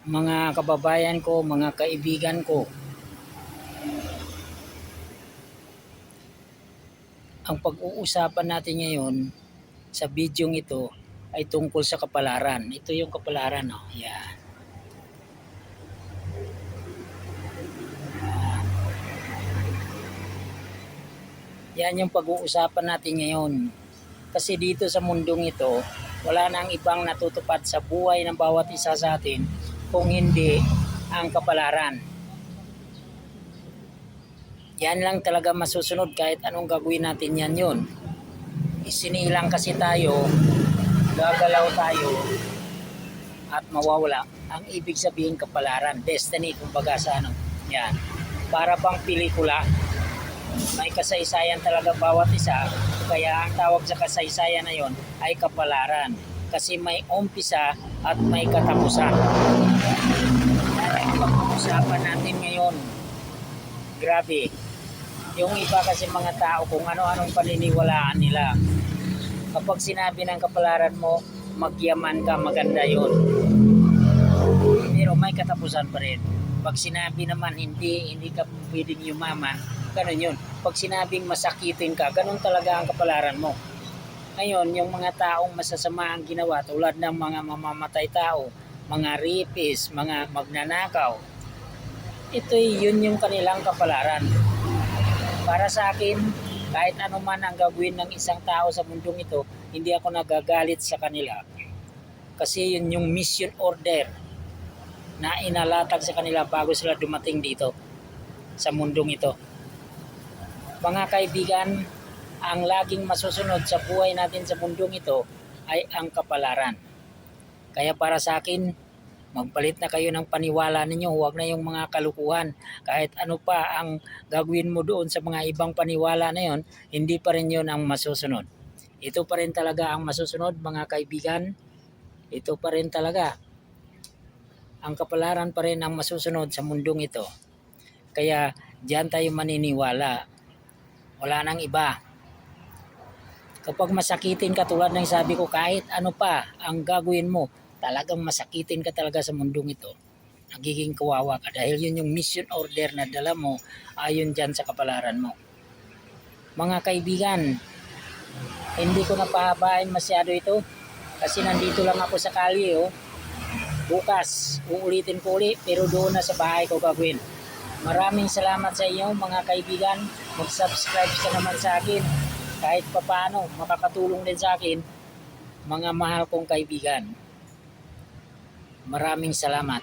mga kababayan ko, mga kaibigan ko. Ang pag-uusapan natin ngayon sa bidyong ito ay tungkol sa kapalaran. Ito yung kapalaran, oh. Yan. Yan yung pag-uusapan natin ngayon. Kasi dito sa mundong ito, wala nang ibang natutupad sa buhay ng bawat isa sa atin kung hindi ang kapalaran. Yan lang talaga masusunod kahit anong gagawin natin, yan yun. Isinilang kasi tayo, gagalaw tayo, at mawawala. Ang ibig sabihin kapalaran, destiny, kumbaga sa ano. Yan. Para bang pelikula, may kasaysayan talaga bawat isa, kaya ang tawag sa kasaysayan na yon ay kapalaran. Kasi may umpisa at may katapusan. Yan ang pag-uusapan natin ngayon. Grabe. Yung iba kasi mga tao kung ano-anong paniniwalaan nila. Kapag sinabi ng kapalaran mo, magyaman ka, maganda yon. Pero may katapusan pa rin. Pag sinabi naman hindi ka pwedeng yumaman, ganun yun. Pag sinabing masakitin ka, ganun talaga ang kapalaran mo. Ngayon, yung mga taong masasama ang ginawa tulad ng mga mamamatay tao, mga rapist, mga magnanakaw, yun yung kanilang kapalaran. Para sa akin, kahit ano man ang gagawin ng isang tao sa mundong ito, hindi ako nagagalit sa kanila. Kasi yun yung mission order na inalatag sa kanila bago sila dumating dito sa mundong ito. Mga kaibigan, ang laging masusunod sa buhay natin sa mundong ito ay ang kapalaran. Kaya para sa akin, magpalit na kayo ng paniwala ninyo, huwag na yung mga kalukuhan. Kahit ano pa ang gagawin mo doon sa mga ibang paniwala na yon, hindi pa rin yun ang masusunod. Ito pa rin talaga ang masusunod, mga kaibigan. Ito pa rin talaga. Ang kapalaran pa rin ang masusunod sa mundong ito. Kaya diyan tayo maniniwala. Wala nang iba. Kapag masakitin ka, tulad ng sabi ko, kahit ano pa ang gagawin mo, talagang masakitin ka talaga sa mundong ito. Nagiging kawawa ka dahil yun yung mission order na dala mo ayon dyan sa kapalaran mo. Mga kaibigan, hindi ko napahabain masyado ito kasi nandito lang ako sa kalye. Bukas, uulitin ko ulit pero doon na sa bahay ko gagawin. Maraming salamat sa inyo mga kaibigan. Mag-subscribe ka naman sa akin. Kahit papaano, makakatulong din sa akin, mga mahal kong kaibigan. Maraming salamat.